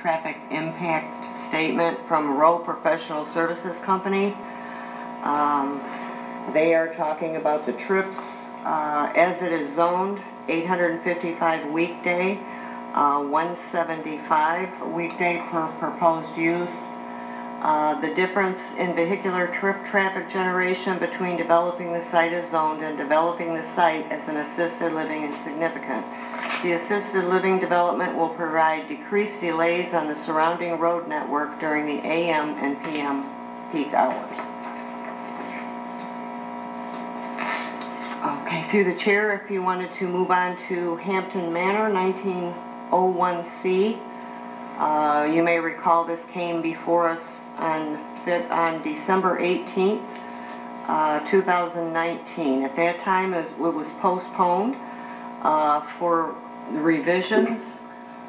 traffic impact statement from Rowe Professional Services Company. They are talking about the trips as it is zoned, 855 weekday, 175 weekday per proposed use. The difference in vehicular trip traffic generation between developing the site as zoned and developing the site as an assisted living is significant. The assisted living development will provide decreased delays on the surrounding road network during the AM and PM peak hours. Okay, through the chair, if you wanted to move on to Hampton Manor, 1901C. You may recall this came before us on December 18th, 2019. At that time, it was postponed for the revisions.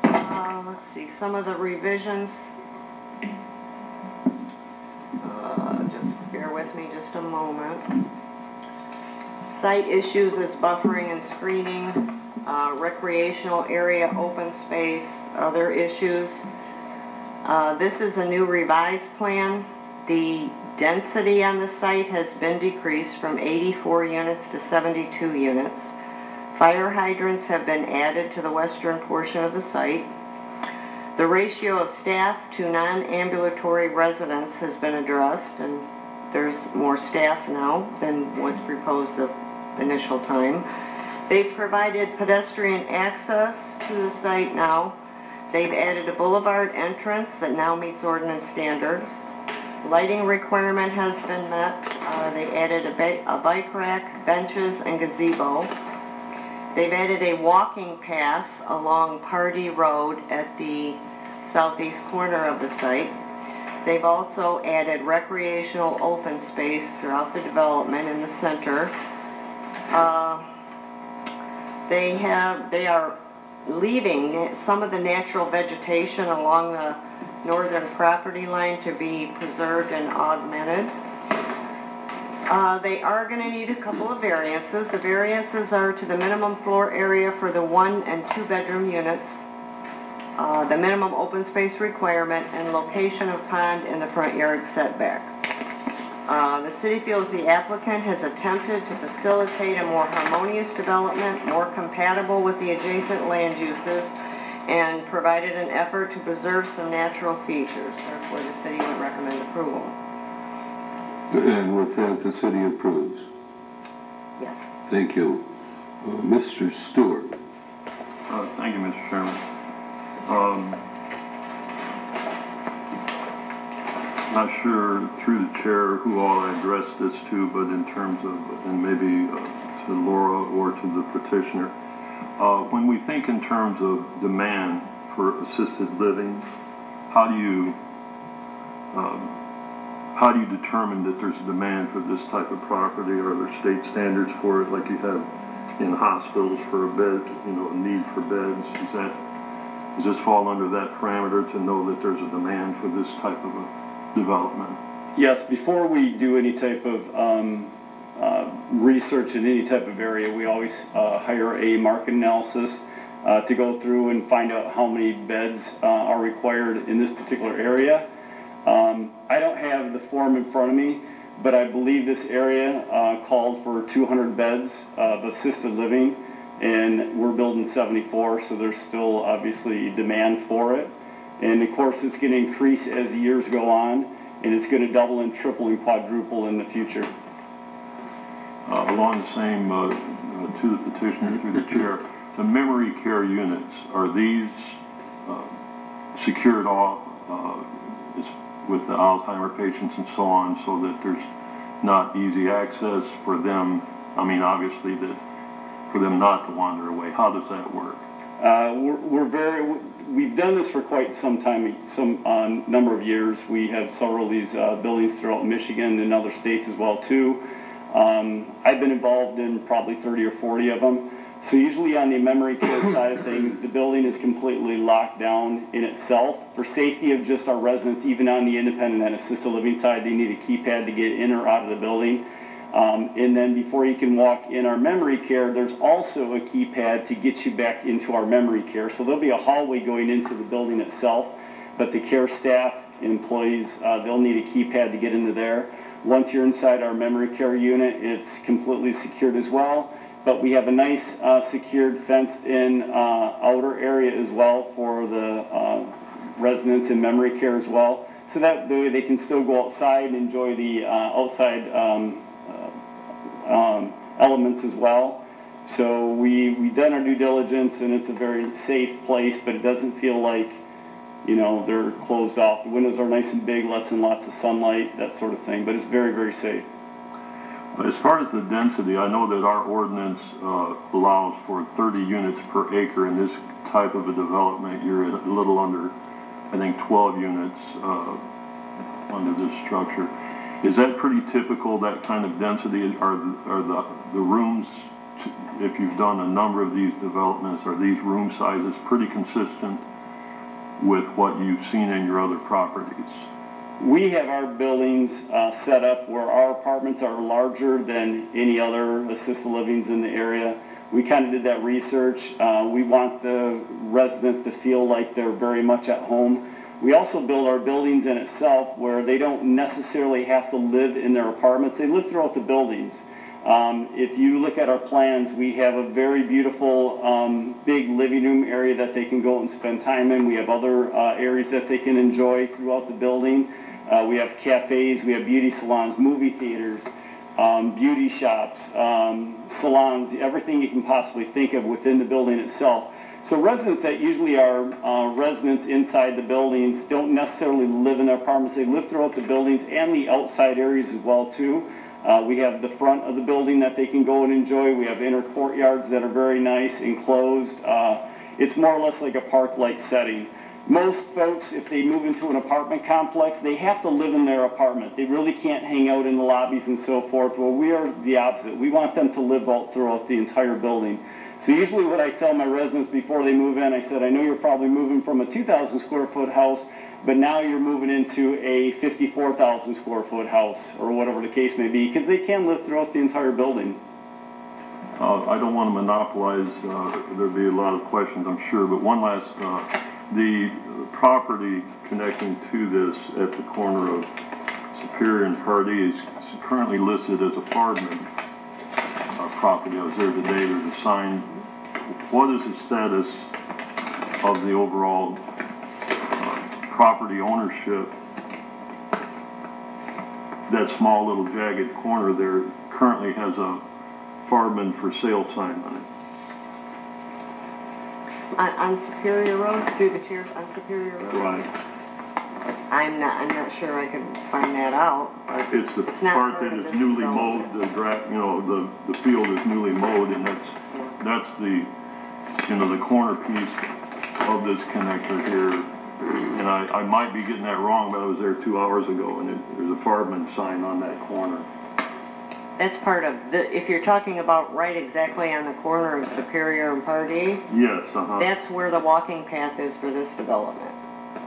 Let's see, some of the revisions. Just bear with me just a moment. Site issues as buffering and screening, recreational area, open space, other issues. This is a new revised plan. The density on the site has been decreased from 84 units to 72 units. Fire hydrants have been added to the western portion of the site. The ratio of staff to non-ambulatory residents has been addressed, and there's more staff now than was proposed the initial time. They've provided pedestrian access to the site now. They've added a boulevard entrance that now meets ordinance standards. Lighting requirement has been met. They added a bike rack, benches, and gazebo. They've added a walking path along Pardee Road at the southeast corner of the site. They've also added recreational open space throughout the development in the center. They are leaving some of the natural vegetation along the northern property line to be preserved and augmented. They are going to need a couple of variances. The variances are to the minimum floor area for the 1 and 2 bedroom units, the minimum open space requirement, and location of pond in the front yard setback. The city feels the applicant has attempted to facilitate a more harmonious development, more compatible with the adjacent land uses, and provided an effort to preserve some natural features. Therefore, the city would recommend approval. And with that, the city approves? Yes. Thank you. Mr. Stewart. Thank you, Mr. Chairman. Not sure through the chair who all I addressed this to, but in terms of, and maybe to Laura or to the petitioner, when we think in terms of demand for assisted living, how do you determine that there's a demand for this type of property? Are there state standards for it, like you have in hospitals for a bed, a need for beds? Does this fall under that parameter to know that there's a demand for this type of a development? Yes, before we do any type of research in any type of area, we always hire a market analysis to go through and find out how many beds are required in this particular area. I don't have the form in front of me, but I believe this area called for 200 beds of assisted living, and we're building 74, so there's still obviously demand for it. And of course it's going to increase as the years go on, and it's going to double and triple and quadruple in the future. Along the same, to the petitioner, through the chair, the memory care units, are these secured off with the Alzheimer patients and so on, so that there's not easy access for them? I mean, obviously, for them not to wander away. How does that work? We've done this for quite some time, Number of years. We have several of these buildings throughout Michigan and other states as well too. I've been involved in probably 30 or 40 of them. So usually on the memory care side of things, the building is completely locked down in itself. For safety of just our residents, even on the independent and assisted living side, they need a keypad to get in or out of the building. And then before you can walk in our memory care, there's also a keypad to get you back into our memory care. So there'll be a hallway going into the building itself. but the care staff, employees, they'll need a keypad to get into there. Once you're inside our memory care unit, it's completely secured as well, but we have a nice secured fenced-in outer area as well for the residents in memory care as well, so that way they can still go outside and enjoy the outside elements as well. So we've done our due diligence, and it's a very safe place, but it doesn't feel like, you know, they're closed off. The windows are nice and big, lets in lots of sunlight, that sort of thing, but it's very, very safe. As far as the density, I know that our ordinance allows for 30 units per acre. In this type of a development, you're at a little under, I think, 12 units under this structure. Is that pretty typical, that kind of density? Are the rooms, if you've done a number of these developments, are these room sizes pretty consistent with what you've seen in your other properties? We have our buildings set up where our apartments are larger than any other assisted livings in the area. We kind of did that research. We want the residents to feel like they're very much at home. We also build our buildings in itself where they don't necessarily have to live in their apartments. They live throughout the buildings. If you look at our plans, we have a very beautiful big living room area that they can go and spend time in. We have other areas that they can enjoy throughout the building. We have cafes, we have beauty salons, movie theaters, beauty shops, salons, everything you can possibly think of within the building itself. So residents that usually are residents inside the buildings don't necessarily live in their apartments. They live throughout the buildings and the outside areas as well too. We have the front of the building that they can go and enjoy. We have inner courtyards that are very nice, enclosed. It's more or less like a park-like setting. Most folks, if they move into an apartment complex, they have to live in their apartment. They really can't hang out in the lobbies and so forth. Well, we are the opposite. We want them to live out throughout the entire building. So usually what I tell my residents before they move in, I said, I know you're probably moving from a 2,000 square foot house, but now you're moving into a 54,000 square foot house, or whatever the case may be, because they can live throughout the entire building. I don't want to monopolize, there'll be a lot of questions, I'm sure, but one last, the property connecting to this at the corner of Superior and Pardee is currently listed as a Fardman property. I was there today, there's a sign. What is the status of the overall property ownership? That small little jagged corner there currently has a Fardman for sale sign on it. On Superior Road, through the chairs on Superior Road? Right. I'm not sure I can find that out. It's the part that is newly mowed, the field is newly mowed, and that's the, the corner piece of this connector here. And I might be getting that wrong, but I was there 2 hours ago, and there's a Fardman sign on that corner. That's part of if you're talking about right exactly on the corner of Superior and Pardee. Yes, That's where the walking path is for this development.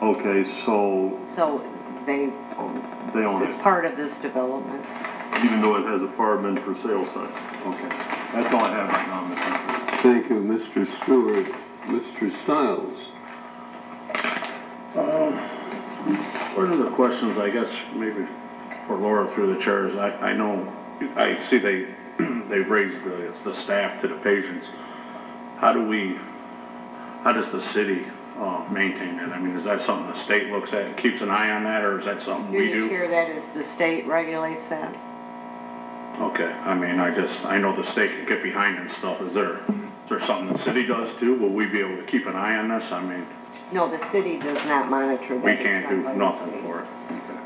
Okay, so they own it. It's part of this development. Even though it has a Fardman for sale sign. Okay, that's all I have right now, Mr. President. Thank you, Mr. Stewart. Mr. Stiles. One of the questions, I guess, maybe for Laura through the chairs, I know, I see they've raised the staff to the patients. How does the city maintain that? I mean, is that something the state looks at and keeps an eye on that, or is that something we do? Here, that is the state regulates that. Okay, I mean, I know the state can get behind and stuff. Is there something the city does too? Will we be able to keep an eye on this? I mean, no, the city does not monitor that. We can't do nothing for it. Okay.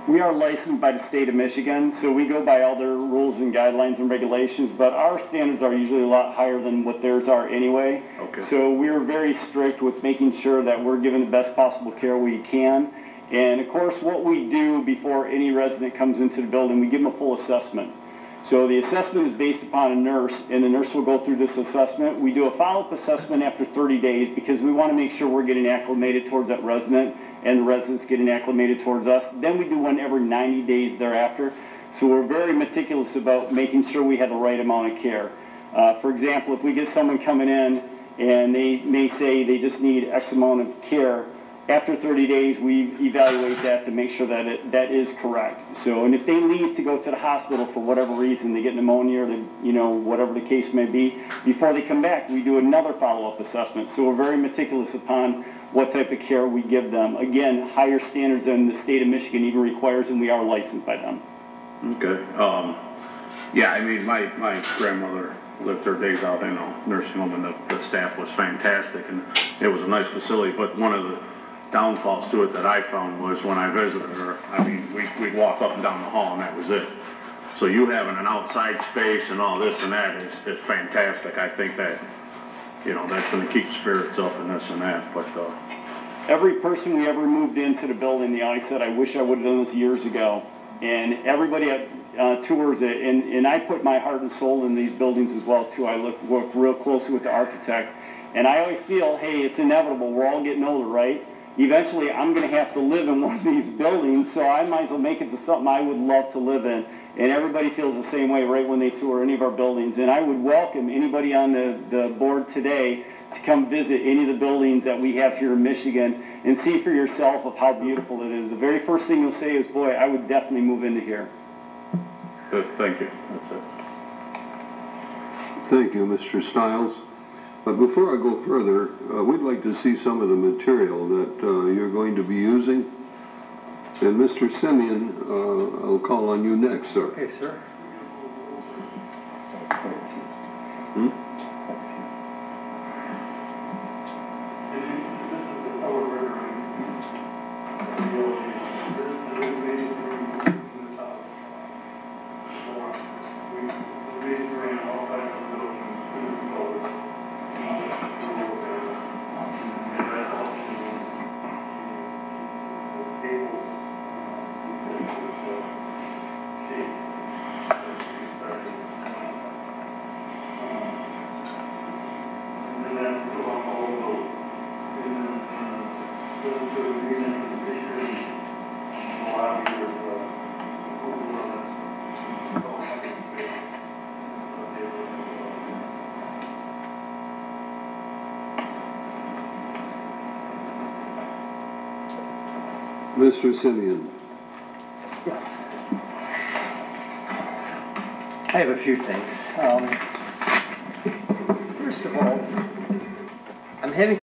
We are licensed by the state of Michigan, so we go by all their rules and guidelines and regulations, but our standards are usually a lot higher than what theirs are anyway. Okay. So we're very strict with making sure that we're giving the best possible care we can. And of course, what we do before any resident comes into the building, we give them a full assessment. So the assessment is based upon a nurse, and the nurse will go through this assessment. We do a follow-up assessment after 30 days because we want to make sure we're getting acclimated towards that resident and the residents getting acclimated towards us. Then we do one every 90 days thereafter. So we're very meticulous about making sure we have the right amount of care. For example, if we get someone coming in and they may say they just need X amount of care, After 30 days, we evaluate that to make sure that that is correct. So, and if they leave to go to the hospital for whatever reason, they get pneumonia or they, you know, whatever the case may be, before they come back, we do another follow-up assessment. So we're very meticulous upon what type of care we give them. Again, higher standards than the state of Michigan even requires, and we are licensed by them. Okay, yeah, I mean, my grandmother lived her days out in a nursing home, and the staff was fantastic, and it was a nice facility, but one of the downfalls to it that I found was when I visited her, I mean, we'd walk up and down the hall and that was it. So you having an outside space and all this and that is fantastic. I think that, you know, that's gonna keep spirits up and this and that, but, Every person we ever moved into the building, I said, I wish I would have done this years ago. And everybody tours it, and I put my heart and soul in these buildings as well too. I work real closely with the architect, and I always feel, hey, it's inevitable. We're all getting older, right? Eventually, I'm going to have to live in one of these buildings, so I might as well make it to something I would love to live in. And everybody feels the same way right when they tour any of our buildings. And I would welcome anybody on the board today to come visit any of the buildings that we have here in Michigan and see for yourself of how beautiful it is. The very first thing you'll say is, boy, I would definitely move into here. good, thank you, that's it. Thank you, Mr. Stiles. But before I go further, we'd like to see some of the material that you're going to be using. And Mr. Simeon, I'll call on you next, sir. Okay, sir. Mr. Simeon. Yes. I have a few things. First of all, I'm having